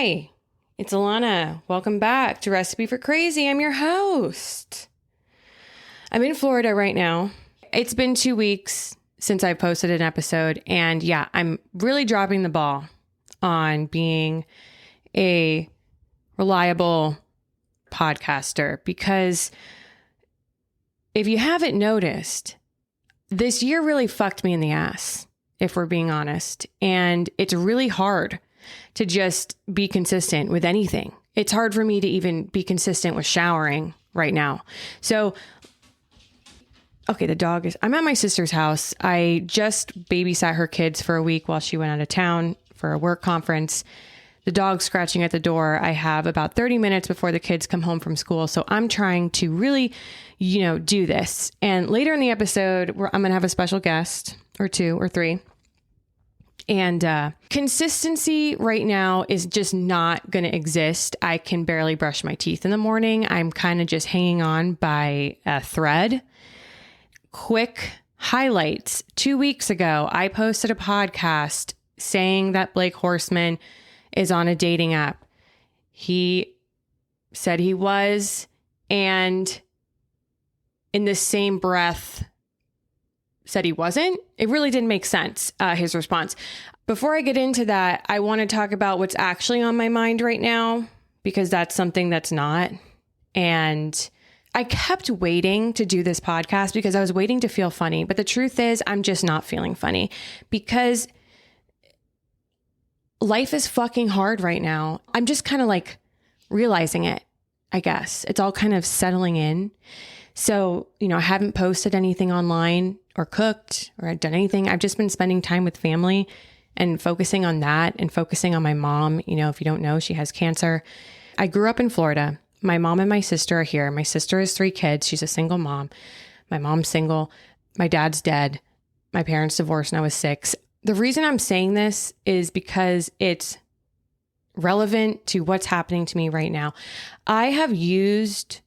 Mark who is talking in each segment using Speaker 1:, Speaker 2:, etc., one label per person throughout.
Speaker 1: Hi, it's Alanna. Welcome back to Recipe for Crazy. I'm your host. I'm in Florida right now. It's been 2 weeks since I posted an episode, and yeah, I'm really dropping the ball on being a reliable podcaster because if you haven't noticed, this year really fucked me in the ass, if we're being honest, and it's really hard to just be consistent with anything. It's hard for me to even be consistent with showering right now. So, okay, I'm at my sister's house. I just babysat her kids for a week while she went out of town for a work conference. The dog's scratching at the door. I have about 30 minutes before the kids come home from school. So I'm trying to really, do this. And later in the episode, I'm going to have a special guest or two or three. And consistency right now is just not going to exist. I can barely brush my teeth in the morning. I'm kind of just hanging on by a thread. Quick highlights. 2 weeks ago, I posted a podcast saying that Blake Horstman is on a dating app. He said he was, and in the same breath said he wasn't. It really didn't make sense, his response. Before I get into that, I want to talk about what's actually on my mind right now, because that's something that's not. And I kept waiting to do this podcast because I was waiting to feel funny. But the truth is, I'm just not feeling funny because life is fucking hard right now. I'm just kind of like realizing it, I guess. It's all kind of settling in. So, I haven't posted anything online or cooked or done anything. I've just been spending time with family and focusing on that and focusing on my mom. If you don't know, she has cancer. I grew up in Florida. My mom and my sister are here. My sister has 3 kids. She's a single mom. My mom's single. My dad's dead. My parents divorced when I was 6. The reason I'm saying this is because it's relevant to what's happening to me right now. I have used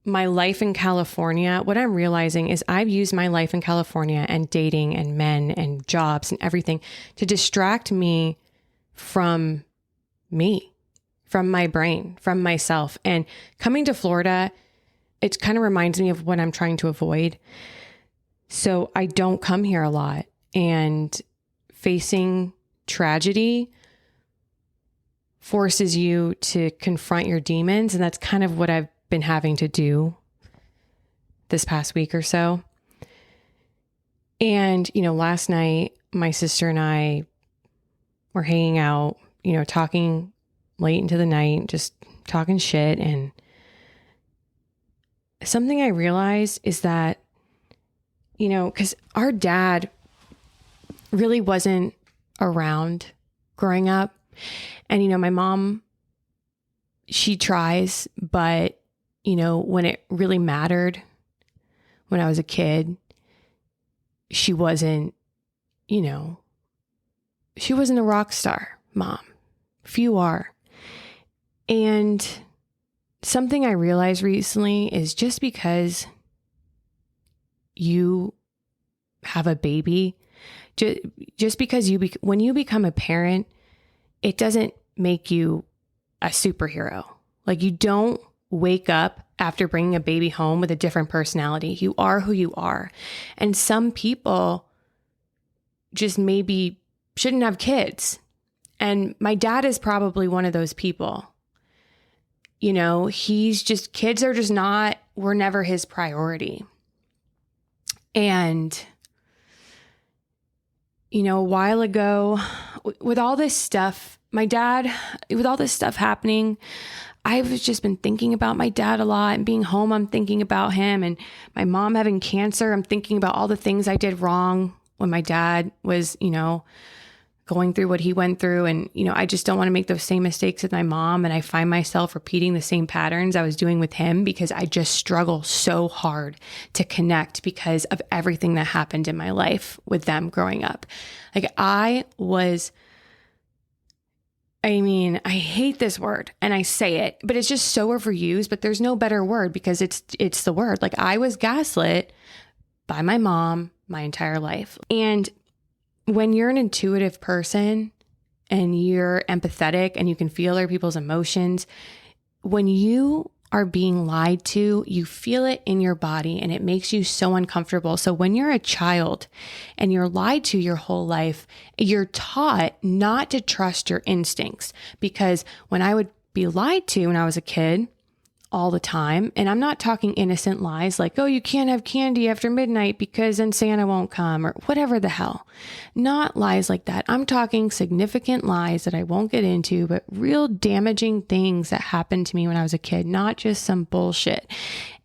Speaker 1: my life in California. What I'm realizing is I've used my life in California and dating and men and jobs and everything to distract me from me, from my brain, from myself. And coming to Florida, it kind of reminds me of what I'm trying to avoid. So I don't come here a lot, and facing tragedy forces you to confront your demons. And that's kind of what I've been having to do this past week or so. And, last night, my sister and I were hanging out, talking late into the night, just talking shit. And something I realized is that, because our dad really wasn't around growing up. And, my mom, she tries, but when it really mattered, when I was a kid, she wasn't a rock star mom. Few are. And something I realized recently is just because you have a baby, just because when you become a parent, it doesn't make you a superhero. Like, you don't wake up after bringing a baby home with a different personality. You are who you are. And some people just maybe shouldn't have kids. And my dad is probably one of those people. Kids are just were never his priority. And, a while ago, with all this stuff, with all this stuff happening, I've just been thinking about my dad a lot, and being home, I'm thinking about him, and my mom having cancer. I'm thinking about all the things I did wrong when my dad was, going through what he went through. And, I just don't want to make those same mistakes with my mom. And I find myself repeating the same patterns I was doing with him because I just struggle so hard to connect because of everything that happened in my life with them growing up. Like, I hate this word and I say it, but it's just so overused, but there's no better word because it's the word. Like, I was gaslit by my mom my entire life. And when you're an intuitive person and you're empathetic and you can feel other people's emotions, when you are being lied to, you feel it in your body and it makes you so uncomfortable. So when you're a child and you're lied to your whole life, you're taught not to trust your instincts, because when I would be lied to when I was a kid all the time, and I'm not talking innocent lies like, oh, you can't have candy after midnight because then Santa won't come, or whatever the hell. Not lies like that. I'm talking significant lies that I won't get into, but real damaging things that happened to me when I was a kid, not just some bullshit.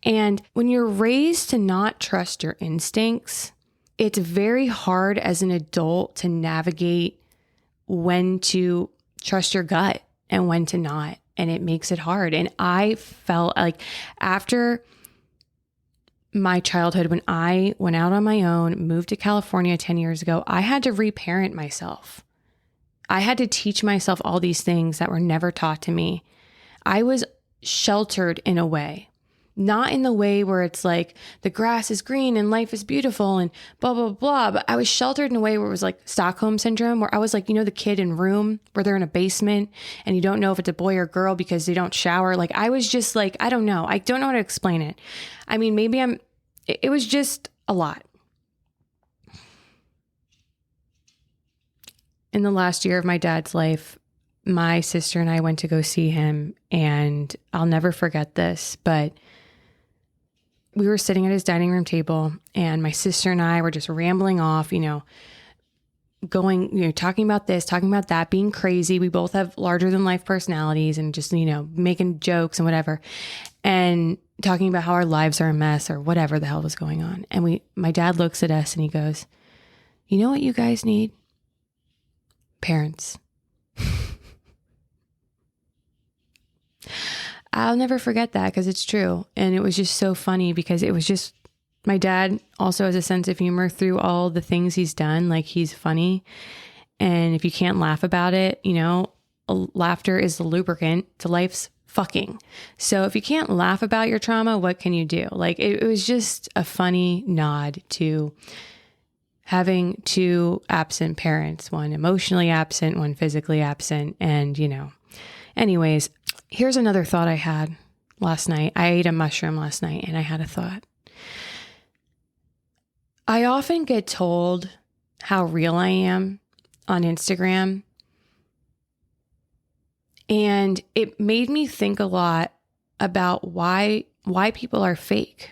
Speaker 1: And when you're raised to not trust your instincts, it's very hard as an adult to navigate when to trust your gut and when to not. And it makes it hard. And I felt like after my childhood, when I went out on my own, moved to California 10 years ago, I had to reparent myself. I had to teach myself all these things that were never taught to me. I was sheltered in a way. Not in the way where it's like the grass is green and life is beautiful and blah, blah, blah. But I was sheltered in a way where it was like Stockholm syndrome, where I was like, you know, the kid in Room where they're in a basement and you don't know if it's a boy or girl because they don't shower. Like I was just like, I don't know. I don't know how to explain it. I mean, it was just a lot. In the last year of my dad's life, my sister and I went to go see him, and I'll never forget this, but we were sitting at his dining room table and my sister and I were just rambling off, talking about this, talking about that, being crazy. We both have larger than life personalities and just, making jokes and whatever, and talking about how our lives are a mess or whatever the hell was going on. And my dad looks at us and he goes, you know what you guys need? Parents. I'll never forget that because it's true. And it was just so funny because it was just, my dad also has a sense of humor through all the things he's done. Like he's funny. And if you can't laugh about it, laughter is the lubricant to life's fucking. So if you can't laugh about your trauma, what can you do? Like it was just a funny nod to having two absent parents, one emotionally absent, one physically absent. And, anyways, here's another thought I had last night. I ate a mushroom last night and I had a thought. I often get told how real I am on Instagram. And it made me think a lot about why people are fake.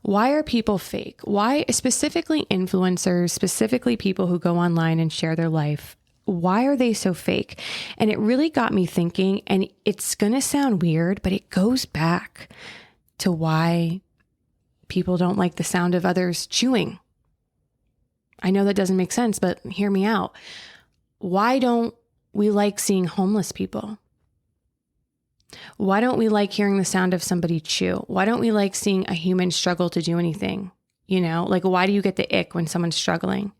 Speaker 1: Why are people fake? Why, specifically influencers, specifically people who go online and share their life, why are they so fake? And it really got me thinking, and it's going to sound weird, but it goes back to why people don't like the sound of others chewing. I know that doesn't make sense, but hear me out. Why don't we like seeing homeless people? Why don't we like hearing the sound of somebody chew? Why don't we like seeing a human struggle to do anything? Like why do you get the ick when someone's struggling?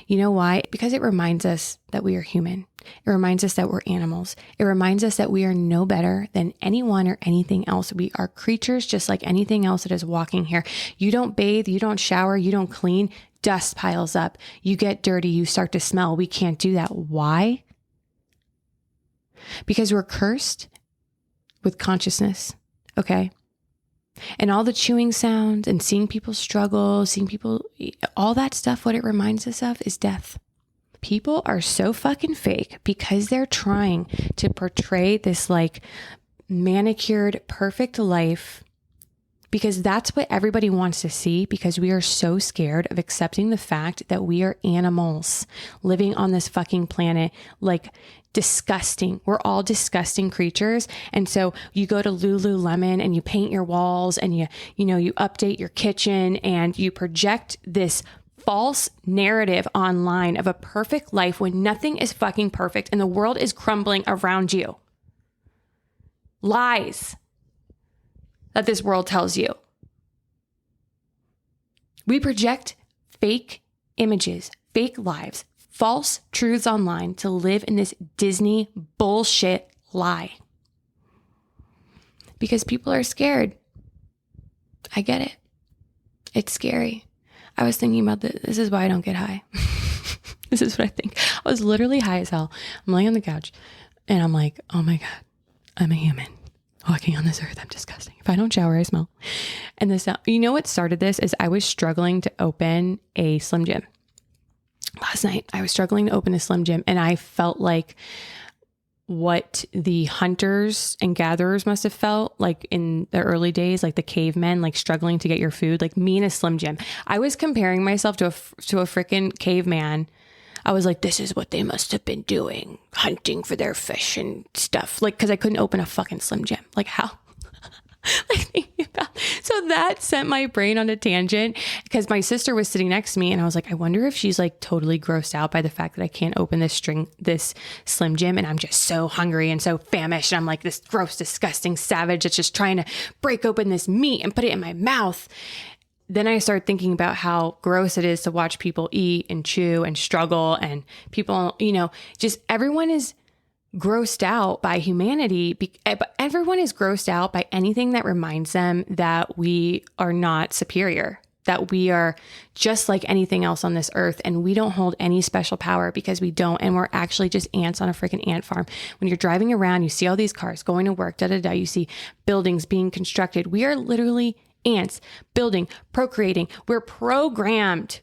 Speaker 1: You know why? Because it reminds us that we are human. It reminds us that we're animals. It reminds us that we are no better than anyone or anything else. We are creatures just like anything else that is walking here. You don't bathe, you don't shower, you don't clean, dust piles up. You get dirty, you start to smell. We can't do that. Why? Because we're cursed with consciousness, okay? And all the chewing sounds and seeing people struggle, all that stuff, what it reminds us of is death. People are so fucking fake because they're trying to portray this like manicured, perfect life, because that's what everybody wants to see, because we are so scared of accepting the fact that we are animals living on this fucking planet, like disgusting. We're all disgusting creatures. And so you go to Lululemon and you paint your walls and you update your kitchen and you project this false narrative online of a perfect life when nothing is fucking perfect and the world is crumbling around you. Lies that this world tells you. We project fake images, fake lives, false truths online to live in this Disney bullshit lie. Because people are scared. I get it. It's scary. I was thinking about this. This is why I don't get high. This is what I think. I was literally high as hell. I'm laying on the couch and I'm like, oh my God, I'm a human walking on this earth. I'm disgusting. If I don't shower, I smell. And this, you know what started this is I was struggling to open a Slim Jim. Last night, I was struggling to open a Slim Jim and I felt like what the hunters and gatherers must have felt like in the early days, like the cavemen, like struggling to get your food, like me in a Slim Jim. I was comparing myself to a freaking caveman. I was like, this is what they must have been doing, hunting for their fish and stuff. Like, cause I couldn't open a fucking Slim Jim. Like how? So that sent my brain on a tangent because my sister was sitting next to me and I was like, I wonder if she's like totally grossed out by the fact that I can't open this Slim Jim and I'm just so hungry and so famished. And I'm like this gross, disgusting savage that's just trying to break open this meat and put it in my mouth. Then I started thinking about how gross it is to watch people eat and chew and struggle and people, just everyone is grossed out by humanity, but everyone is grossed out by anything that reminds them that we are not superior, that we are just like anything else on this earth and we don't hold any special power because we don't. And we're actually just ants on a freaking ant farm. When you're driving around, you see all these cars going to work, you see buildings being constructed. We are literally ants building, procreating. We're programmed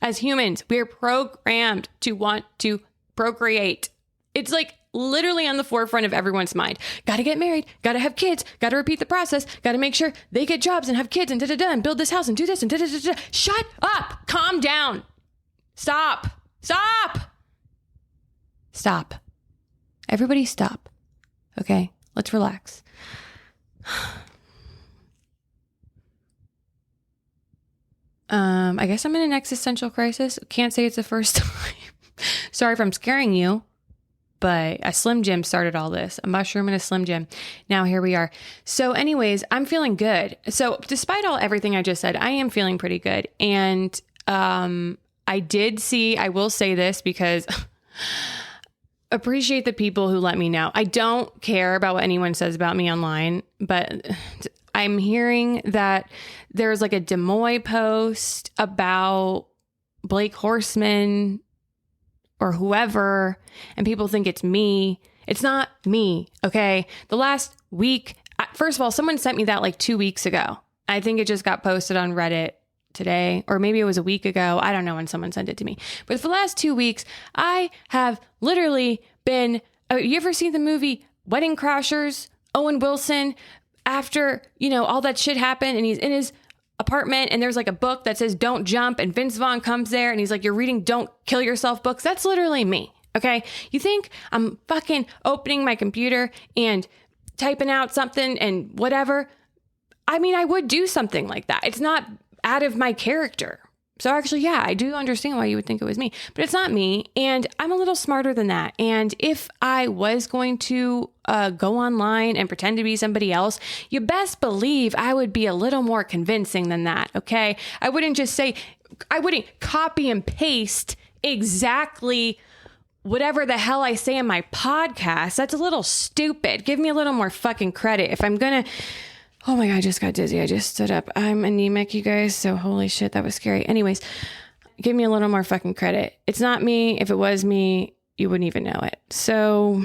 Speaker 1: as humans. We're programmed to want to procreate. It's like literally on the forefront of everyone's mind. Got to get married, got to have kids, got to repeat the process, got to make sure they get jobs and have kids and and build this house and do this and da-da-da-da. Shut up. Calm down. Stop. Everybody stop. Okay, let's relax. I guess I'm in an existential crisis. Can't say it's the first time. Sorry if I'm scaring you. But a Slim Jim started all this, a mushroom and a Slim Jim. Now here we are. So anyways, I'm feeling good. So despite everything I just said, I am feeling pretty good. And I will say this because appreciate the people who let me know. I don't care about what anyone says about me online, but I'm hearing that there's like a Des Moines post about Blake Horseman or whoever, and people think it's me. It's not me, okay? The last week, first of all, someone sent me that like 2 weeks ago. I think it just got posted on Reddit today, or maybe it was a week ago. I don't know when someone sent it to me. But for the last 2 weeks, I have literally been, you ever seen the movie Wedding Crashers? Owen Wilson, after, all that shit happened and he's in his apartment and there's like a book that says don't jump and Vince Vaughn comes there and he's like, you're reading Don't Kill Yourself books. That's literally me. Okay. You think I'm fucking opening my computer and typing out something and whatever? I mean, I would do something like that. It's not out of my character. So actually, yeah, I do understand why you would think it was me, but it's not me. And I'm a little smarter than that. And if I was going to go online and pretend to be somebody else, you best believe I would be a little more convincing than that. Okay. I wouldn't copy and paste exactly whatever the hell I say in my podcast. That's a little stupid. Give me a little more fucking credit. If I'm going to, oh my God, I just got dizzy. I just stood up. I'm anemic, you guys. So holy shit, that was scary. Anyways, give me a little more fucking credit. It's not me. If it was me, you wouldn't even know it. So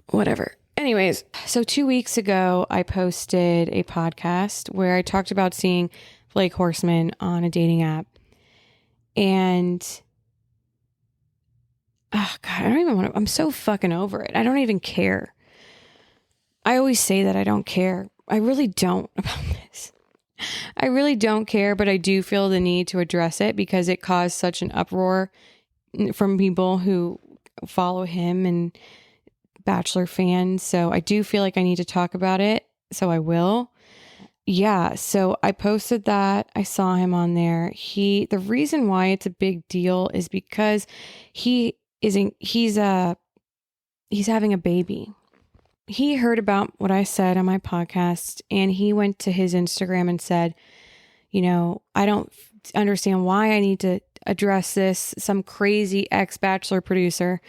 Speaker 1: whatever. Anyways, so 2 weeks ago, I posted a podcast where I talked about seeing Blake Horseman on a dating app. And oh God, I don't even want to, I'm so fucking over it. I don't even care. I always say that I don't care. I really don't about this. I really don't care, but I do feel the need to address it because it caused such an uproar from people who follow him and Bachelor fans. So I do feel like I need to talk about it. So I will. Yeah. So I posted that. I saw him on there. The reason why it's a big deal is because he's having a baby. He heard about what I said on my podcast and he went to his Instagram and said, I don't understand why I need to address this. Some crazy ex-Bachelor producer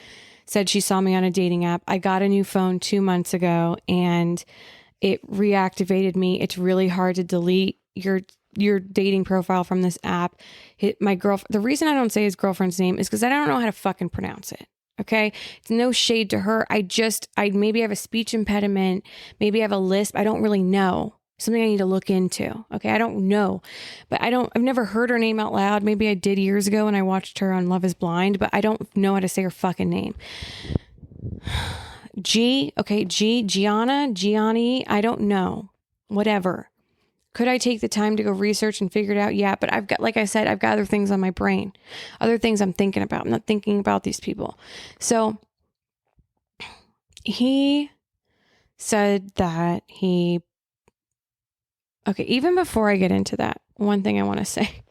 Speaker 1: said she saw me on a dating app. I got a new phone 2 months ago and it reactivated me. It's really hard to delete your your dating profile from this app. The reason I don't say his girlfriend's name is because I don't know how to fucking pronounce it. Okay. It's no shade to her. I maybe have a speech impediment. Maybe I have a lisp. I don't really know. Something I need to look into. Okay. I don't know, but I've never heard her name out loud. Maybe I did years ago when I watched her on Love is Blind, but I don't know how to say her fucking name. Gianni, I don't know. Whatever. Could I take the time to go research and figure it out? Yeah, but like I said, I've got other things on my brain, other things I'm thinking about. I'm not thinking about these people. So he said that even before I get into that, one thing I want to say,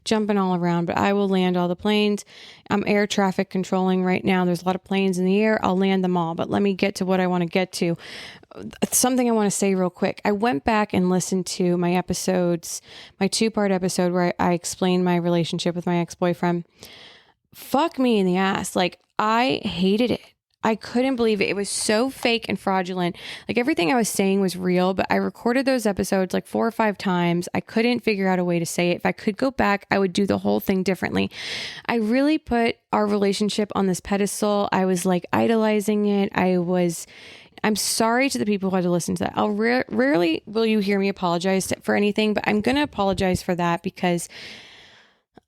Speaker 1: jumping all around, but I will land all the planes. I'm air traffic controlling right now. There's a lot of planes in the air. I'll land them all, but let me get to what I want to get to. Something I want to say real quick. I went back and listened to my episodes, my 2-part episode where I explained my relationship with my ex-boyfriend. Fuck me in the ass. Like, I hated it. I couldn't believe it. It was so fake and fraudulent. Like, everything I was saying was real, but I recorded those episodes like 4 or 5 times. I couldn't figure out a way to say it. If I could go back, I would do the whole thing differently. I really put our relationship on this pedestal. I was like idolizing it. I'm sorry to the people who had to listen to that. Rarely will you hear me apologize for anything, but I'm going to apologize for that because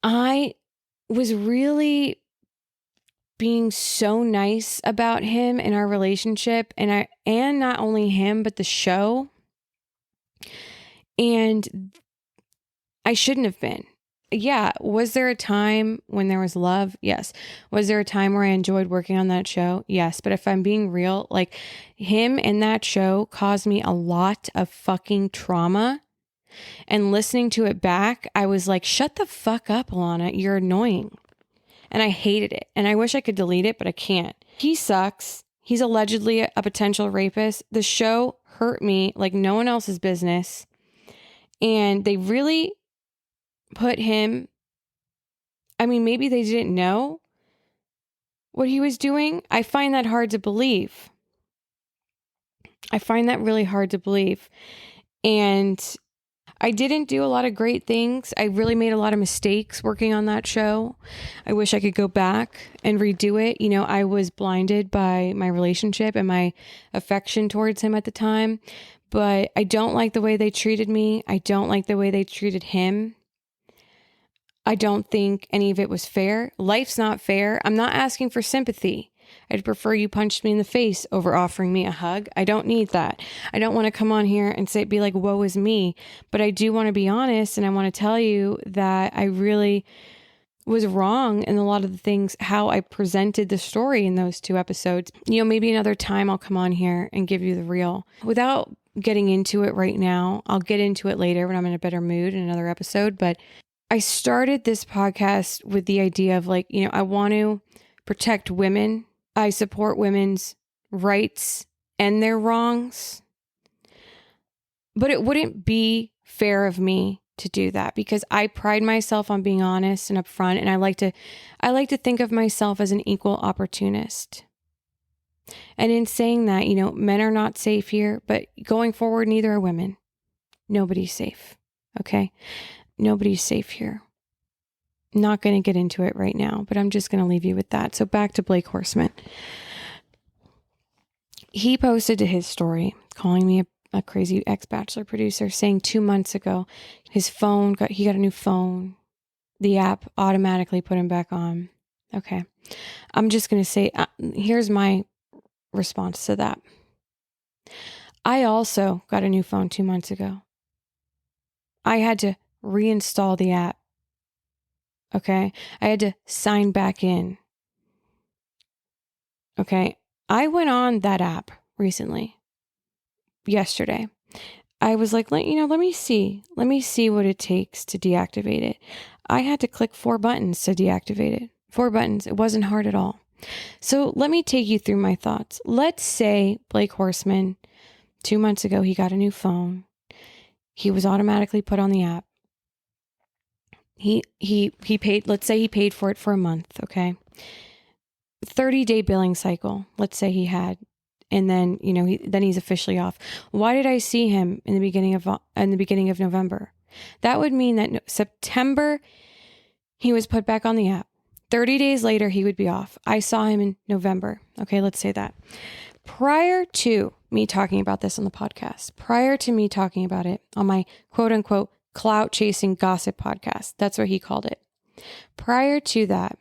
Speaker 1: I was really being so nice about him and our relationship, and not only him, but the show. And I shouldn't have been. Yeah. Was there a time when there was love? Yes. Was there a time where I enjoyed working on that show? Yes. But if I'm being real, like, him and that show caused me a lot of fucking trauma. And listening to it back, I was like, shut the fuck up, Alanna. You're annoying. And I hated it. And I wish I could delete it, but I can't. He sucks. He's allegedly a potential rapist. The show hurt me like no one else's business. And they really put him, maybe they didn't know what he was doing. I find that hard to believe. I find that really hard to believe. And I didn't do a lot of great things. I really made a lot of mistakes working on that show. I wish I could go back and redo it. I was blinded by my relationship and my affection towards him at the time. But I don't like the way they treated me. I don't like the way they treated him. I don't think any of it was fair. Life's not fair. I'm not asking for sympathy. I'd prefer you punched me in the face over offering me a hug. I don't need that. I don't want to come on here and be like, woe is me. But I do want to be honest, and I want to tell you that I really was wrong in a lot of the things, how I presented the story in those 2 episodes. Maybe another time I'll come on here and give you the real. Without getting into it right now, I'll get into it later when I'm in a better mood in another episode. But I started this podcast with the idea of I want to protect women. I support women's rights and their wrongs. But it wouldn't be fair of me to do that because I pride myself on being honest and upfront, and I like to think of myself as an equal opportunist. And in saying that, men are not safe here, but going forward, neither are women. Nobody's safe. Okay? Nobody's safe here. Not going to get into it right now, but I'm just going to leave you with that. So back to Blake Horseman. He posted to his story, calling me a crazy ex-Bachelor producer, saying 2 months ago, he got a new phone. The app automatically put him back on. Okay. I'm just going to say, here's my response to that. I also got a new phone 2 months ago. I had to reinstall the app. Okay. I had to sign back in. Okay. I went on that app recently, yesterday. I was like, let me see what it takes to deactivate it. I had to click 4 buttons to deactivate it. 4 buttons. It wasn't hard at all. So let me take you through my thoughts. Let's say Blake Horseman, 2 months ago, he got a new phone. He was automatically put on the app. He paid, let's say he paid for it for a month, okay? 30-day billing cycle, let's say he had. And then, then he's officially off. Why did I see him in the beginning of November? That would mean that September, he was put back on the app. 30 days later, he would be off. I saw him in November. Okay, let's say that. Prior to me talking about this on the podcast, prior to me talking about it on my quote unquote clout chasing gossip podcast, that's what he called it. Prior to that,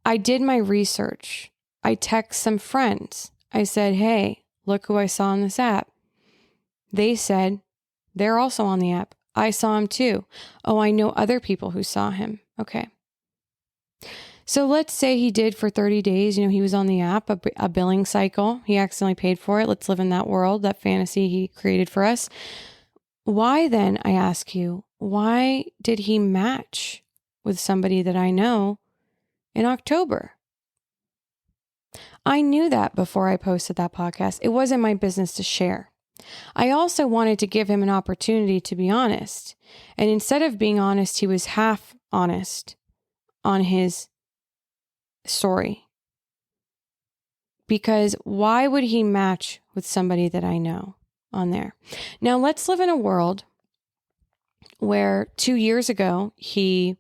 Speaker 1: I did my research. I text some friends. I said, hey, look who I saw on this app. They said they're also on the app. I saw him too. Oh, I know other people who saw him. Okay. So let's say he did for 30 days. He was on the app, a billing cycle. He accidentally paid for it. Let's live in that world, that fantasy he created for us. Why then, I ask you, why did he match with somebody that I know in October? I knew that before I posted that podcast. It wasn't my business to share. I also wanted to give him an opportunity to be honest. And instead of being honest, he was half honest on his story. Because why would he match with somebody that I know on there? Now, let's live in a world where 2 years ago, he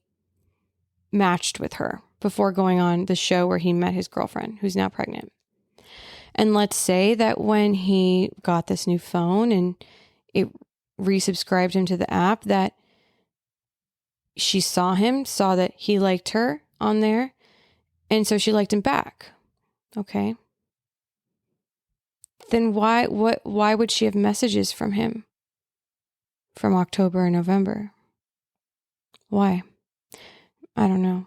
Speaker 1: matched with her before going on the show where he met his girlfriend, who's now pregnant. And let's say that when he got this new phone and it resubscribed him to the app, that she saw that he liked her on there. And so she liked him back. Okay. Then why would she have messages from him from October and November? Why? I don't know.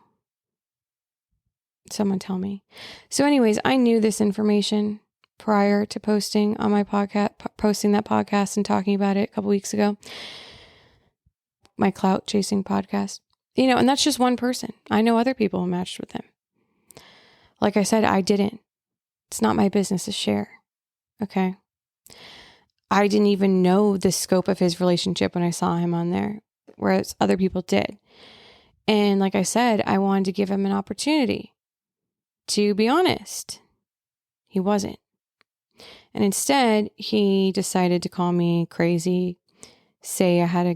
Speaker 1: Someone tell me. So anyways, I knew this information prior to posting on my podcast, posting that podcast and talking about it a couple weeks ago. My clout chasing podcast. And that's just one person. I know other people who matched with him. Like I said, I didn't. It's not my business to share. Okay. I didn't even know the scope of his relationship when I saw him on there, whereas other people did. And like I said, I wanted to give him an opportunity to be honest. He wasn't. And instead, he decided to call me crazy, say I had a,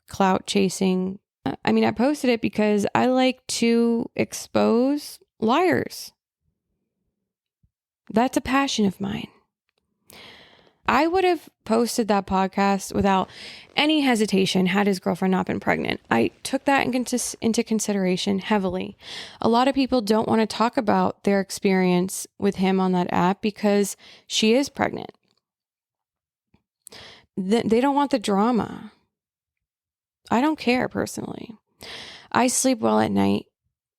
Speaker 1: clout chasing. I posted it because I like to expose liars. That's a passion of mine. I would have posted that podcast without any hesitation had his girlfriend not been pregnant. I took that into consideration heavily. A lot of people don't want to talk about their experience with him on that app because she is pregnant. They don't want the drama. I don't care personally. I sleep well at night.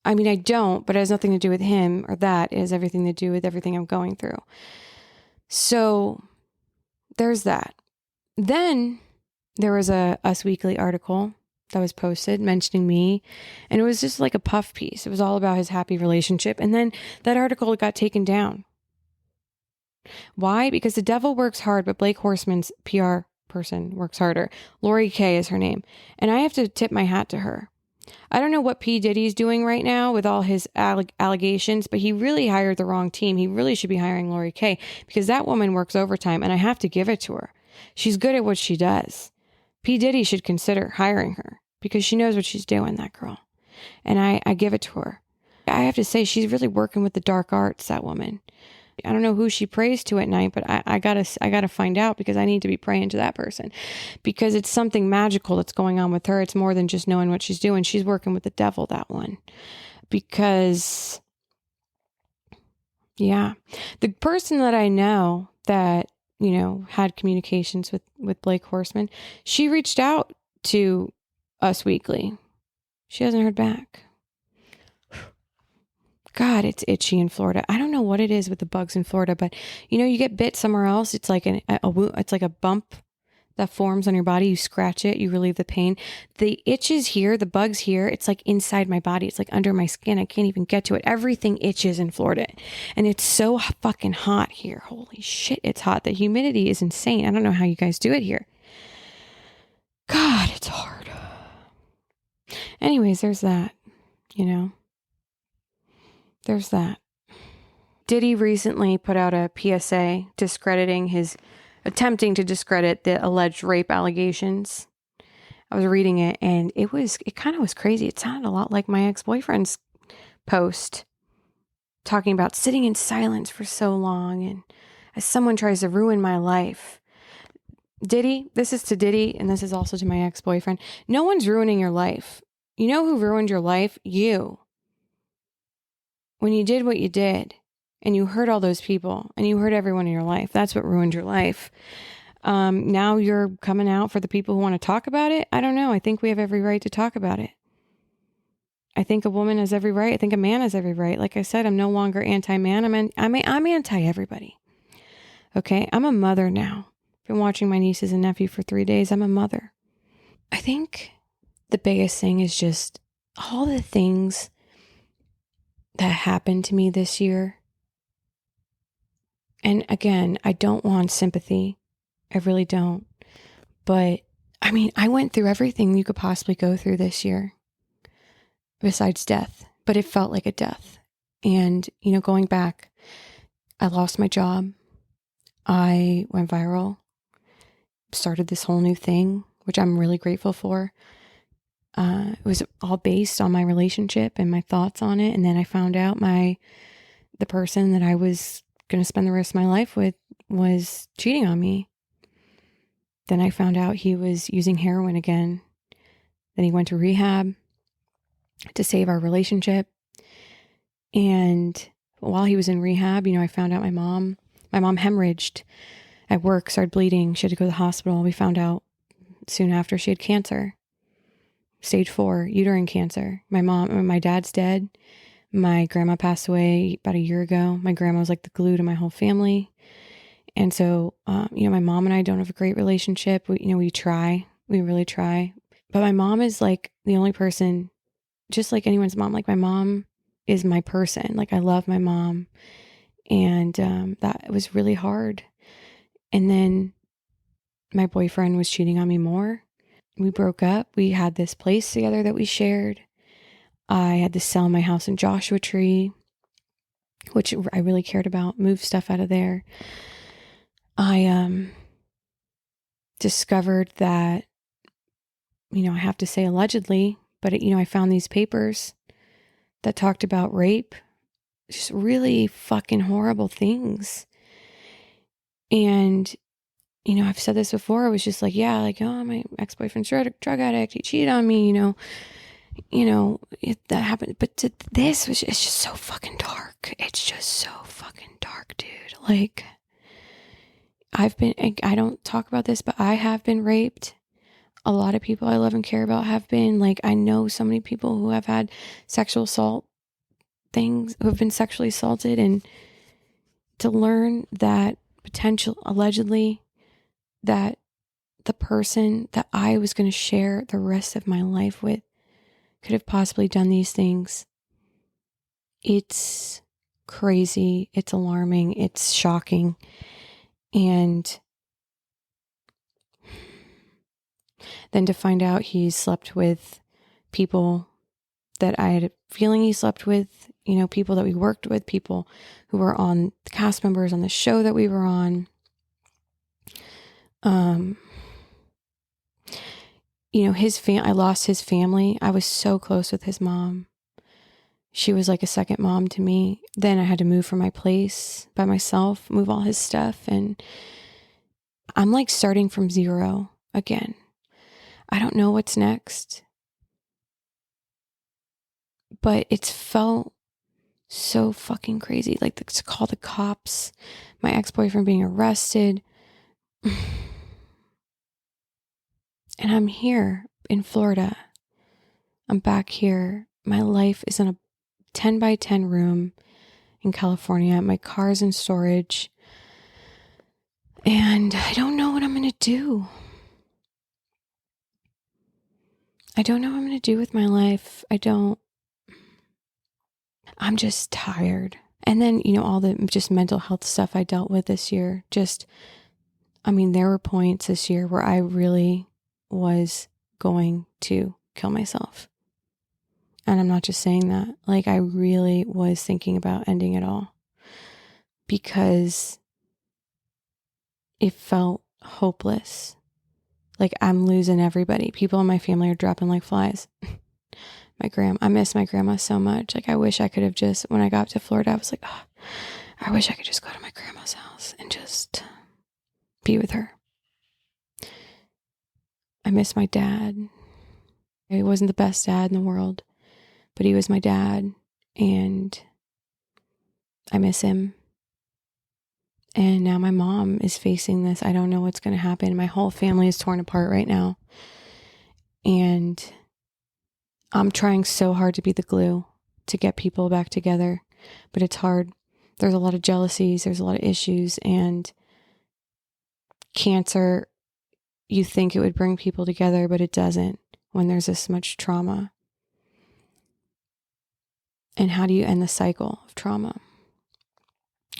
Speaker 1: I don't, but it has nothing to do with him or that. It has everything to do with everything I'm going through. So there's that. Then there was a Us Weekly article that was posted mentioning me, and it was just like a puff piece. It was all about his happy relationship. And then that article got taken down. Why? Because the devil works hard, but Blake Horseman's PR person works harder. Lori K is her name. And I have to tip my hat to her. I don't know what P. Diddy's doing right now with all his allegations, but he really hired the wrong team. He really should be hiring Lori K because that woman works overtime, and I have to give it to her. She's good at what she does. P. Diddy should consider hiring her because she knows what she's doing, that girl. And I give it to her. I have to say, she's really working with the dark arts, that woman. I don't know who she prays to at night, but I gotta find out because I need to be praying to that person because it's something magical that's going on with her. It's more than just knowing what she's doing. She's working with the devil, that one, because yeah, the person that I know that, had communications with Blake Horseman, she reached out to Us Weekly. She hasn't heard back. God, it's itchy in Florida. I don't know what it is with the bugs in Florida, but you get bit somewhere else. It's like it's like a bump that forms on your body. You scratch it, you relieve the pain. The itches here, the bugs here, it's like inside my body. It's like under my skin. I can't even get to it. Everything itches in Florida. And it's so fucking hot here. Holy shit, it's hot. The humidity is insane. I don't know how you guys do it here. God, it's hard. Anyways, there's that, There's that. Diddy recently put out a PSA discrediting his attempting to discredit the alleged rape allegations. I was reading it and it kind of was crazy. It sounded a lot like my ex-boyfriend's post talking about sitting in silence for so long and as someone tries to ruin my life. Diddy, this is to Diddy and this is also to my ex-boyfriend. No one's ruining your life. You know who ruined your life? You. When you did what you did and you hurt all those people and you hurt everyone in your life, that's what ruined your life. Now you're coming out for the people who want to talk about it. I don't know. I think we have every right to talk about it. I think a woman has every right. I think a man has every right. Like I said, I'm no longer anti-man. I'm anti-everybody. Okay. I'm a mother now. Been watching my nieces and nephew for 3 days. I'm a mother. I think the biggest thing is just all the things that happened to me this year. And again, I don't want sympathy. I really don't. But I mean, I went through everything you could possibly go through this year besides death, but it felt like a death. And, going back, I lost my job. I went viral, started this whole new thing, which I'm really grateful for. It was all based on my relationship and my thoughts on it. And then I found out the person that I was going to spend the rest of my life with was cheating on me. Then I found out he was using heroin again. Then he went to rehab to save our relationship. And while he was in rehab, I found out my mom hemorrhaged at work, started bleeding. She had to go to the hospital. We found out soon after she had cancer. Stage 4 uterine cancer. My dad's dead. My grandma passed away about a year ago. My grandma was like the glue to my whole family. And so, my mom and I don't have a great relationship. We try, we really try. But my mom is like the only person, just like anyone's mom, like my mom is my person. Like I love my mom. And that was really hard. And then my boyfriend was cheating on me more. We broke up. We had this place together that we shared. I had to sell my house in Joshua Tree, which I really cared about, move stuff out of there. I discovered that, I have to say allegedly, but I found these papers that talked about rape, just really fucking horrible things. And, I've said this before. I was just like, yeah, like, oh, my ex-boyfriend's drug addict. He cheated on me, that happened. But it's just so fucking dark. It's just so fucking dark, dude. Like, I don't talk about this, but I have been raped. A lot of people I love and care about have been. Like, I know so many people who have had sexual assault things, who have been sexually assaulted. And to learn that allegedly, that the person that I was going to share the rest of my life with could have possibly done these things. It's crazy. It's alarming. It's shocking. And then to find out he slept with people that I had a feeling he slept with, people that we worked with, people who were on the cast members on the show that we were on. I lost his family. I was so close with his mom. She was like a second mom to me. Then I had to move from my place by myself, move all his stuff. And I'm like starting from zero again. I don't know what's next. But it's felt so fucking crazy. Like to call the cops, my ex-boyfriend being arrested. And I'm here in Florida. I'm back here. My life is in a 10 by 10 room in California. My car's in storage. And I don't know what I'm going to do. I don't know what I'm going to do with my life. I'm just tired. And then, all the just mental health stuff I dealt with this year. There were points this year where I really was going to kill myself. And I'm not just saying that. Like, I really was thinking about ending it all. Because it felt hopeless. Like I'm losing everybody. People in my family are dropping like flies. I miss my grandma so much. Like I wish I could have just, when I got to Florida, I was like, oh, I wish I could just go to my grandma's house and just be with her. I miss my dad. He wasn't the best dad in the world, but he was my dad, and I miss him. And now my mom is facing this. I don't know what's going to happen. My whole family is torn apart right now. And I'm trying so hard to be the glue to get people back together, but it's hard. There's a lot of jealousies. There's a lot of issues, and cancer, you think it would bring people together, but it doesn't when there's this much trauma. And how do you end the cycle of trauma?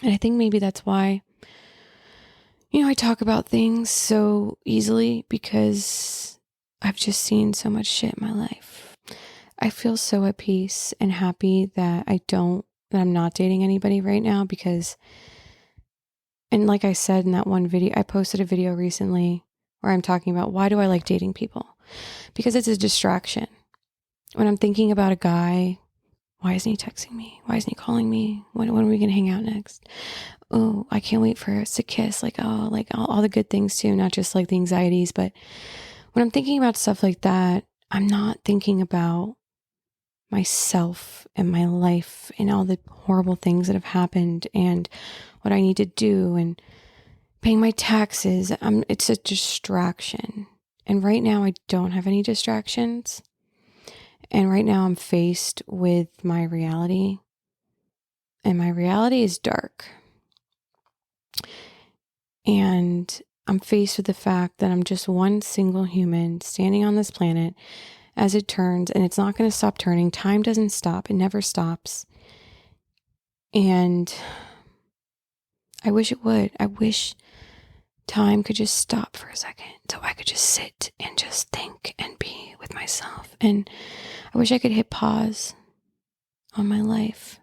Speaker 1: And I think maybe that's why, I talk about things so easily, because I've just seen so much shit in my life. I feel so at peace and happy that I'm not dating anybody right now, because, and like I said in that one video, I posted a video recently where I'm talking about why do I like dating people? Because it's a distraction. When I'm thinking about a guy, why isn't he texting me? Why isn't he calling me? When are we going to hang out next? Oh, I can't wait for us to kiss. Like all the good things too, not just like the anxieties. But when I'm thinking about stuff like that, I'm not thinking about myself and my life and all the horrible things that have happened and what I need to do and paying my taxes. It's a distraction. And right now I don't have any distractions. And right now I'm faced with my reality. And my reality is dark. And I'm faced with the fact that I'm just one single human standing on this planet as it turns, and it's not going to stop turning. Time doesn't stop. It never stops. And I wish it would. I wish time could just stop for a second so I could just sit and just think and be with myself. And I wish I could hit pause on my life.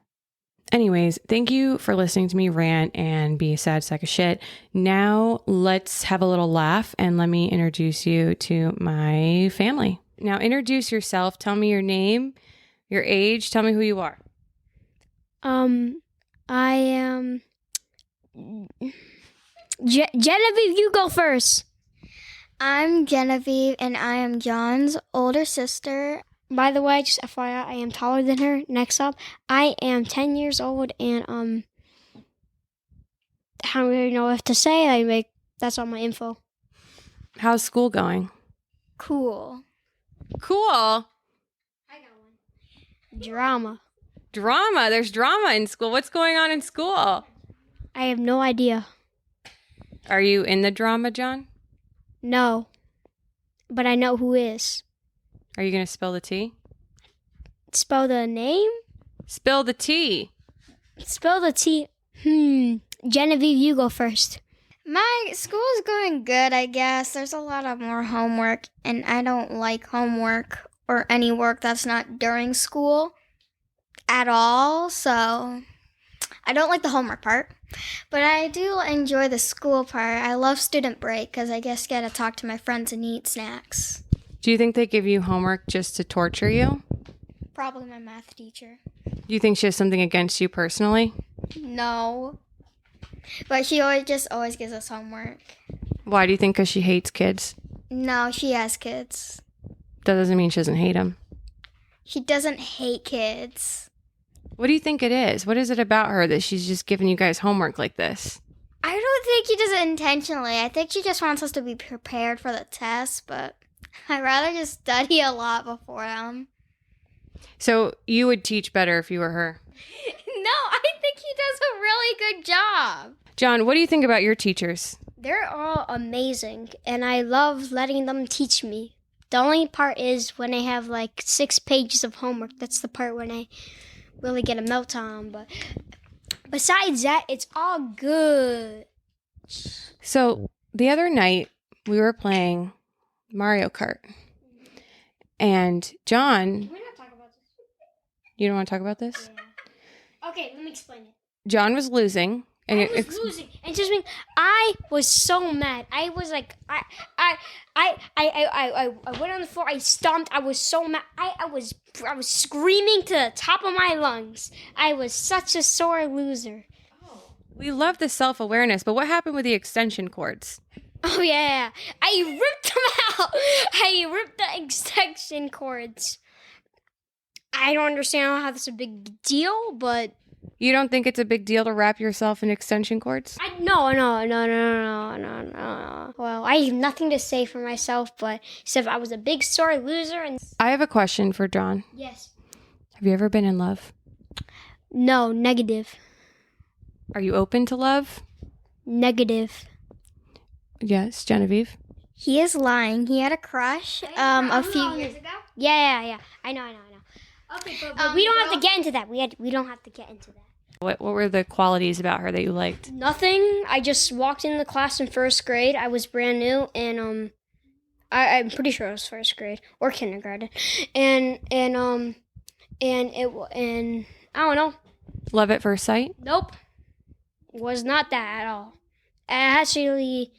Speaker 1: Anyways, thank you for listening to me rant and be a sad sack of shit. Now let's have a little laugh and let me introduce you to my family. Now introduce yourself. Tell me your name, your age. Tell me who you are.
Speaker 2: I am Genevieve. You go first.
Speaker 3: I'm Genevieve, and I am John's older sister.
Speaker 2: By the way, just FYI, I am taller than her. Next up, I am 10 years old, and I don't really know what to say. That's all my info.
Speaker 1: How's school going?
Speaker 3: Cool.
Speaker 1: Cool.
Speaker 2: I got one. Drama.
Speaker 1: Drama. There's drama in school. What's going on in school?
Speaker 2: I have no idea.
Speaker 1: Are you in the drama, John?
Speaker 2: No, but I know who is.
Speaker 1: Are you going to spill the tea?
Speaker 2: Spell the name?
Speaker 1: Spill the tea.
Speaker 2: Spell the tea. Genevieve, you go first.
Speaker 3: My school's going good, I guess. There's a lot of more homework, and I don't like homework or any work that's not during school at all, so I don't like the homework part. But I do enjoy the school part. I love student break because I just get to talk to my friends and eat snacks.
Speaker 1: Do you think they give you homework just to torture you?
Speaker 3: Probably my math teacher.
Speaker 1: Do you think she has something against you personally?
Speaker 3: No. But she always gives us homework.
Speaker 1: Why do you think? Because she hates kids?
Speaker 3: No, she has kids.
Speaker 1: That doesn't mean she doesn't hate them.
Speaker 3: She doesn't hate kids.
Speaker 1: What do you think it is? What is it about her that she's just giving you guys homework like this?
Speaker 3: I don't think she does it intentionally. I think she just wants us to be prepared for the test, but I'd rather just study a lot before them.
Speaker 1: So you would teach better if you were her?
Speaker 3: No, I think he does a really good job.
Speaker 1: John, what do you think about your teachers?
Speaker 2: They're all amazing, and I love letting them teach me. The only part is when I have 6 pages of homework. That's the part when I really get a meltdown. But besides that, it's all good.
Speaker 1: So the other night, we were playing Mario Kart. And John...
Speaker 2: Can we not talk about this?
Speaker 1: You don't want to talk about this?
Speaker 2: Yeah. Okay, let me explain it.
Speaker 1: John was losing And
Speaker 2: I was losing, and just being, I was so mad. I was like, I went on the floor. I stomped. I was so mad. I was screaming to the top of my lungs. I was such a sore loser.
Speaker 1: we love the self-awareness, but what happened with the extension cords?
Speaker 2: Oh yeah, I ripped them out. I ripped the extension cords. I don't understand how that's a big deal, but
Speaker 1: You don't think it's a big deal to wrap yourself in extension cords?
Speaker 2: no. Well, I have nothing to say for myself, but except I was a big sore loser. And
Speaker 1: I have a question for John.
Speaker 2: yes,
Speaker 1: Have you ever been in love?
Speaker 2: no, negative,
Speaker 1: Are you open to love?
Speaker 2: negative.
Speaker 1: Yes, Genevieve.
Speaker 3: He is lying. He had a crush a few years ago.
Speaker 2: Yeah. I know. Okay, but we don't have to get into that. We don't have to get into that.
Speaker 1: What were the qualities about her that you liked?
Speaker 2: Nothing. I just walked in the class in first grade. I was brand new, and I'm pretty sure it was first grade or kindergarten, and I don't know.
Speaker 1: Love at first sight?
Speaker 2: Nope, was not that at all. Actually,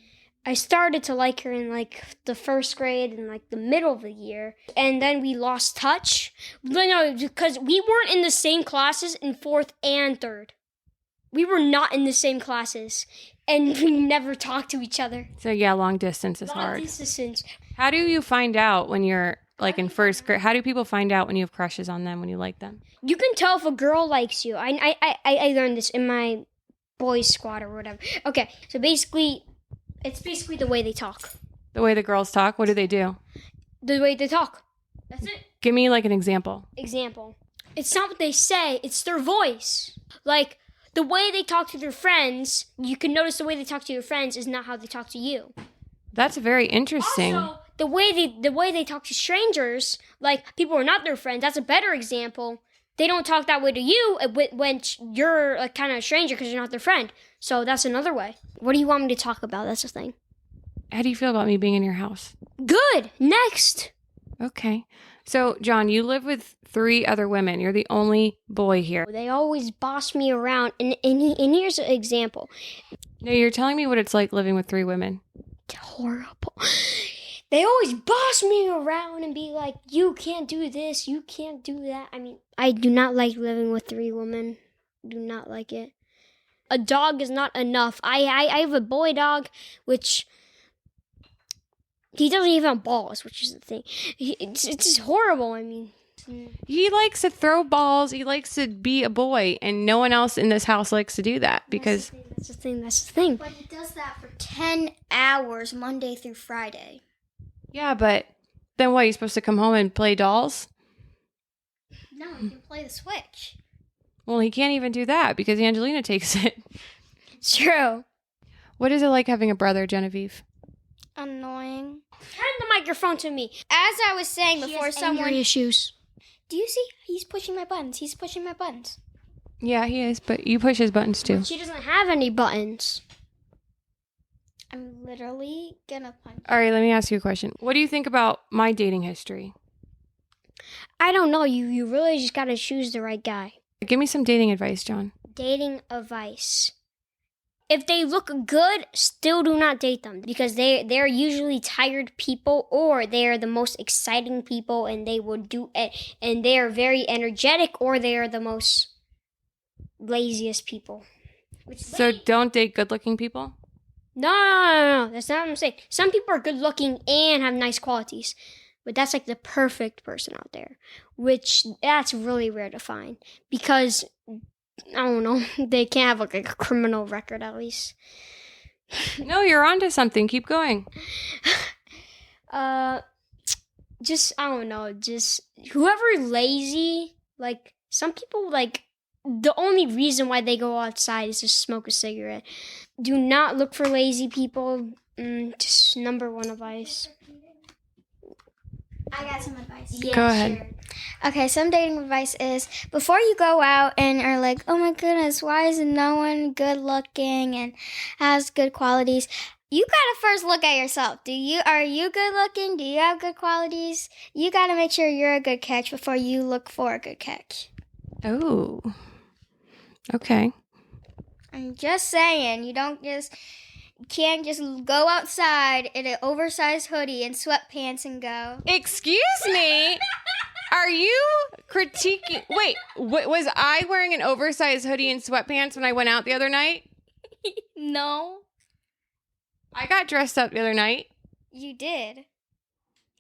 Speaker 2: I started to like her in like the first grade and like the middle of the year, and then we lost touch. No, because we weren't in the same classes in fourth and third. We were not in the same classes, and we never talked to each other.
Speaker 1: So yeah, long distance is
Speaker 2: Long
Speaker 1: hard.
Speaker 2: distance.
Speaker 1: How do you find out when you're like in first grade? How do people find out when you have crushes on them, when you like them?
Speaker 2: You can tell if a girl likes you. I learned this in my boys squad or whatever. Okay, so basically, it's basically the way they talk.
Speaker 1: The way the girls talk? What do they do?
Speaker 2: The way they talk. That's it.
Speaker 1: Give me like an example.
Speaker 2: Example. It's not what they say, it's their voice. Like, the way they talk to their friends, you can notice the way they talk to your friends is not how they talk to you.
Speaker 1: That's very interesting.
Speaker 2: Also, the way they talk to strangers, like people who are not their friends, that's a better example. They don't talk that way to you when you're a kind of a stranger because you're not their friend. So that's another way. What do you want me to talk about? That's the thing.
Speaker 1: How do you feel about me being in your house?
Speaker 2: Good. Next.
Speaker 1: Okay. So, John, you live with 3 other women. You're the only boy here.
Speaker 2: They always boss me around. And here's an example.
Speaker 1: No, you're telling me what it's like living with 3 women.
Speaker 2: Horrible. They always boss me around and be like, you can't do this, you can't do that. I mean, I do not like living with 3 women. Do not like it. A dog is not enough. I have a boy dog, which he doesn't even have balls, which is the thing. It's just horrible. I mean,
Speaker 1: He likes to throw balls. He likes to be a boy, and no one else in this house likes to do that because
Speaker 2: that's the thing.
Speaker 3: But he does that for 10 hours, Monday through Friday.
Speaker 1: yeah, but then what? He's supposed to come home and play dolls?
Speaker 3: No, he can play the Switch.
Speaker 1: Well, he can't even do that because Angelina takes it.
Speaker 2: It's true.
Speaker 1: What is it like having a brother, Genevieve?
Speaker 3: Annoying.
Speaker 2: Turn the microphone to me.
Speaker 3: As I was saying before, someone...
Speaker 2: issues.
Speaker 3: Do you see? He's pushing my buttons. He's pushing my buttons.
Speaker 1: Yeah, he is, but you push his buttons too.
Speaker 2: She doesn't have any buttons.
Speaker 3: I'm literally gonna punch.
Speaker 1: All right, let me ask you a question. What do you think about my dating history?
Speaker 2: I don't know. You really just gotta choose the right guy.
Speaker 1: Give me some dating advice, John.
Speaker 2: Dating advice. If they look good, still do not date them because they're usually tired people or they are the most exciting people and they will do it and they are very energetic or they are the most laziest people.
Speaker 1: So don't date good-looking people?
Speaker 2: No. That's not what I'm saying. Some people are good looking and have nice qualities. But that's like the perfect person out there, which that's really rare to find because, I don't know, they can't have like a criminal record at least.
Speaker 1: No, you're onto something. Keep going.
Speaker 2: Just, I don't know, just whoever lazy, like some people like the only reason why they go outside is to smoke a cigarette. Do not look for lazy people. Just number 1 advice.
Speaker 3: I got some advice.
Speaker 2: Yeah,
Speaker 1: Go ahead.
Speaker 3: Sure. Okay, some dating advice is before you go out and are like, oh my goodness, why is no one good looking and has good qualities? You gotta first look at yourself. Are you good looking? Do you have good qualities? You gotta make sure you're a good catch before you look for a good catch.
Speaker 1: Oh. Okay.
Speaker 3: I'm just saying, you can't just go outside in an oversized hoodie and sweatpants and go.
Speaker 1: Excuse me? Are you critiquing? Wait, was I wearing an oversized hoodie and sweatpants when I went out the other night?
Speaker 3: No,
Speaker 1: I got dressed up the other night.
Speaker 3: you did.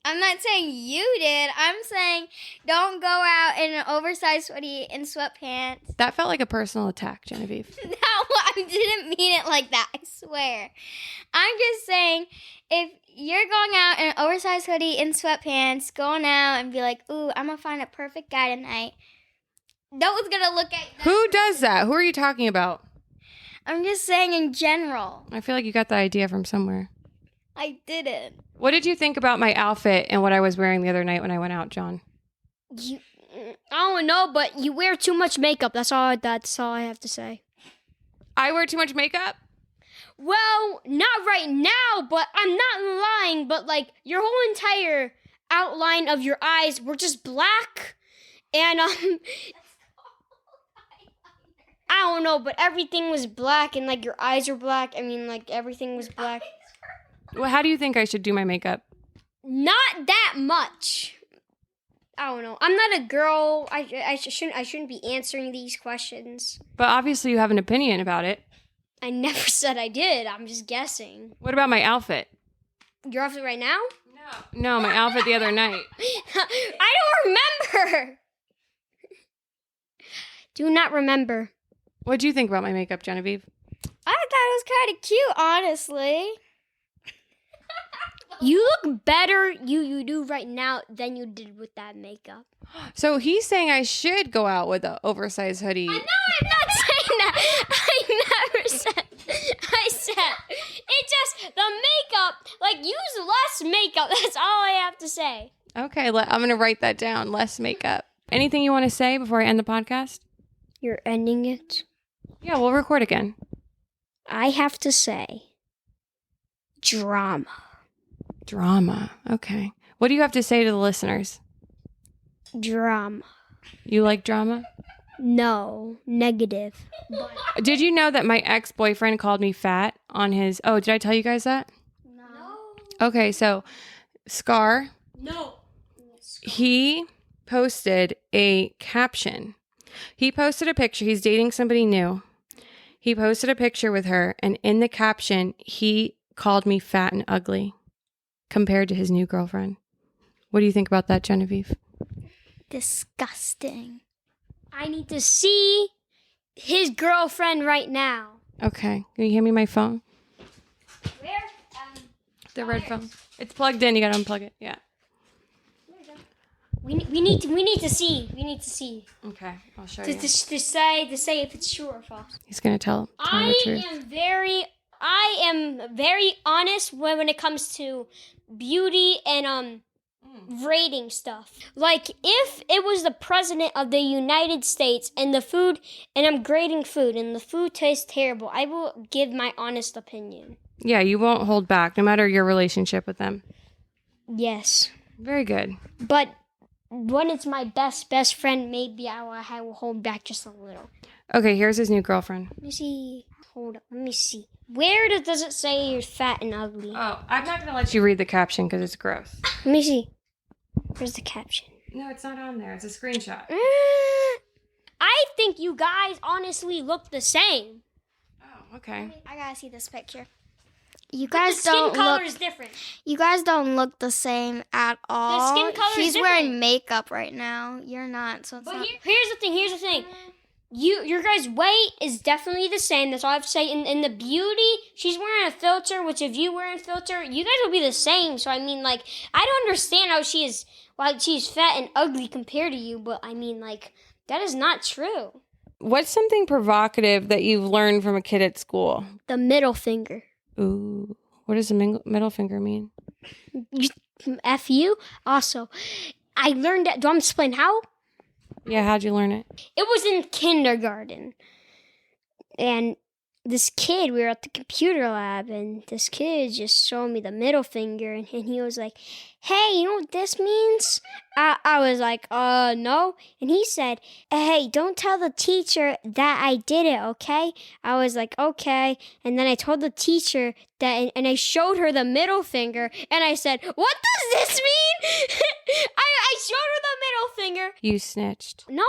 Speaker 3: I'm not saying you did. I'm saying don't go out in an oversized hoodie and sweatpants.
Speaker 1: That felt like a personal attack, Genevieve.
Speaker 3: No, I didn't mean it like that. I swear. I'm just saying if you're going out in an oversized hoodie and sweatpants, going out and be like, ooh, I'm going to find a perfect guy tonight. No one's going to look at you.
Speaker 1: Who does that? Who are you talking about?
Speaker 3: I'm just saying in general.
Speaker 1: I feel like you got the idea from somewhere.
Speaker 3: I didn't.
Speaker 1: What did you think about my outfit and what I was wearing the other night when I went out, John?
Speaker 2: I don't know, but you wear too much makeup. That's all I have to say.
Speaker 1: I wear too much makeup?
Speaker 2: Well, not right now, but I'm not lying, but like your whole entire outline of your eyes were just black. And I don't know, but everything was black and like your eyes were black. I mean, like everything was black.
Speaker 1: Well, how do you think I should do my makeup?
Speaker 2: Not that much. I don't know. I'm not a girl. I shouldn't be answering these questions.
Speaker 1: But obviously you have an opinion about it.
Speaker 2: I never said I did. I'm just guessing.
Speaker 1: What about my outfit?
Speaker 2: Your outfit right now?
Speaker 1: No, my outfit the other night.
Speaker 2: I don't remember. Do not remember.
Speaker 1: What do you think about my makeup, Genevieve?
Speaker 3: I thought it was kind of cute, honestly.
Speaker 2: You look better, you do right now than you did with that makeup.
Speaker 1: So he's saying I should go out with an oversized hoodie.
Speaker 2: No, I'm not saying that. I never said. I said it just the makeup. Like use less makeup. That's all I have to say.
Speaker 1: Okay, I'm going to write that down. Less makeup. Anything you want to say before I end the podcast?
Speaker 2: You're ending it.
Speaker 1: Yeah, we'll record again.
Speaker 2: I have to say, drama.
Speaker 1: Drama. Okay. What do you have to say to the listeners?
Speaker 2: Drama.
Speaker 1: You like drama?
Speaker 2: No, negative.
Speaker 1: Did you know that my ex-boyfriend called me fat on his... Oh, did I tell you guys that?
Speaker 3: No.
Speaker 1: Okay, so Scar,
Speaker 2: No.
Speaker 1: he posted a caption. He posted a picture. He's dating somebody new. He posted a picture with her, and in the caption, he called me fat and ugly compared to his new girlfriend. What do you think about that, Genevieve?
Speaker 3: Disgusting.
Speaker 2: I need to see his girlfriend right now.
Speaker 1: Okay. Can you hand me my phone?
Speaker 2: Where?
Speaker 1: The red phone. It's plugged in. You gotta unplug it. Yeah.
Speaker 2: We need to see. We need to see.
Speaker 1: Okay. I'll show
Speaker 2: To
Speaker 1: you.
Speaker 2: say if it's true or false.
Speaker 1: He's gonna tell the truth.
Speaker 2: I am very honest when it comes to beauty and rating stuff. Like if it was the president of the United States and I'm grading food and the food tastes terrible, I will give my honest opinion.
Speaker 1: Yeah, you won't hold back, no matter your relationship with them.
Speaker 2: Yes.
Speaker 1: Very good.
Speaker 2: But when it's my best friend, maybe I will hold back just a little.
Speaker 1: Okay, here's his new girlfriend.
Speaker 2: Let me see. Hold up. Let me see. Where does it say you're fat and ugly?
Speaker 1: Oh, I'm not gonna let you read the caption because it's gross.
Speaker 2: Let me see. Where's the caption?
Speaker 1: No, it's not on there. It's a screenshot.
Speaker 2: I think you guys honestly look the same.
Speaker 1: Oh, okay.
Speaker 3: I gotta see this picture. You
Speaker 2: But
Speaker 3: guys
Speaker 2: the skin
Speaker 3: don't
Speaker 2: color
Speaker 3: look.
Speaker 2: is different.
Speaker 3: You guys don't look the same at all.
Speaker 2: skin color is
Speaker 3: She's
Speaker 2: different.
Speaker 3: wearing makeup right now. You're not. So it's
Speaker 2: But
Speaker 3: not.
Speaker 2: here's the thing. Your guys' weight is definitely the same. That's all I have to say. In the beauty, she's wearing a filter, which if you wear a filter, you guys will be the same. So I mean, like, I don't understand how she's fat and ugly compared to you, but I mean, like, that is not true.
Speaker 1: What's something provocative that you've learned from a kid at school?
Speaker 2: The middle finger.
Speaker 1: Ooh, what does the middle finger mean?
Speaker 2: F you. Also, I learned that. Do I want to explain how?
Speaker 1: Yeah, how'd you learn it?
Speaker 2: It was in kindergarten. And this kid, we were at the computer lab, and this kid just showed me the middle finger, and he was like, hey, you know what this means? I was like, no. And he said, hey, don't tell the teacher that I did it, okay? I was like, okay. And then I told the teacher that, and I showed her the middle finger, and I said, what does this mean? I showed her the middle finger.
Speaker 1: You snitched.
Speaker 2: No.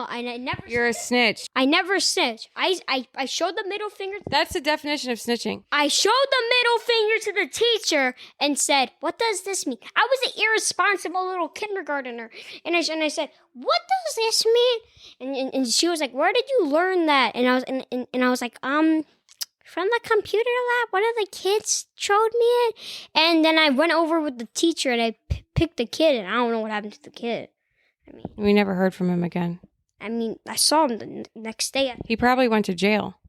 Speaker 2: I never.
Speaker 1: You're a snitch.
Speaker 2: I never snitched. I showed the middle finger.
Speaker 1: That's the definition of snitching.
Speaker 2: I showed the middle finger to the teacher and said, what does this mean? I was an irresponsible little kindergartner. And I said, what does this mean? And she was like, where did you learn that? And I was like, from the computer lab. One of the kids showed me it. And then I went over with the teacher and I picked the kid, and I don't know what happened to the kid.
Speaker 1: We never heard from him again.
Speaker 2: I saw him the next day.
Speaker 1: He probably went to jail.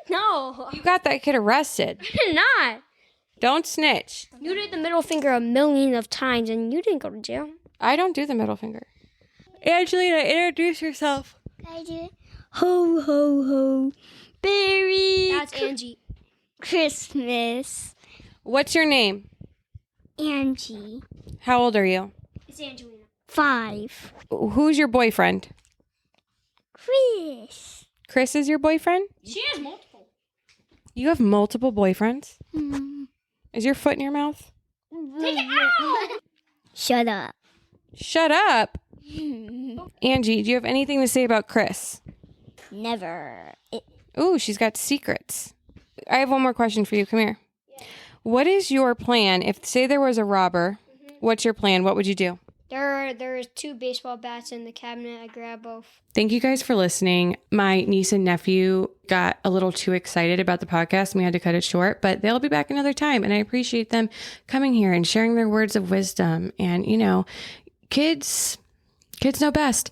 Speaker 2: No.
Speaker 1: You got that kid arrested.
Speaker 2: I did not.
Speaker 1: Don't snitch.
Speaker 2: You did the middle finger a million of times, and you didn't go to jail.
Speaker 1: I don't do the middle finger. Angelina, introduce yourself.
Speaker 3: I do it. Ho, ho, ho. Merry
Speaker 2: That's Angie.
Speaker 3: Christmas.
Speaker 1: What's your name?
Speaker 3: Angie.
Speaker 1: How old are you?
Speaker 2: It's Angelina.
Speaker 3: 5.
Speaker 1: Who's your boyfriend?
Speaker 3: Chris.
Speaker 1: Chris is your boyfriend?
Speaker 2: She has multiple.
Speaker 1: You have multiple boyfriends?
Speaker 3: Mm.
Speaker 1: Is your foot in your mouth?
Speaker 2: Take it out!
Speaker 3: Shut up.
Speaker 1: Shut up. Angie, do you have anything to say about Chris?
Speaker 3: Never.
Speaker 1: Ooh, she's got secrets. I have one more question for you. Come here.
Speaker 2: Yeah.
Speaker 1: What is your plan? If, say, there was a robber, what's your plan? What would you do?
Speaker 2: There's 2 baseball bats in the cabinet. I grab both.
Speaker 1: Thank you guys for listening. My niece and nephew got a little too excited about the podcast and we had to cut it short, but they'll be back another time. And I appreciate them coming here and sharing their words of wisdom. And, you know, kids know best.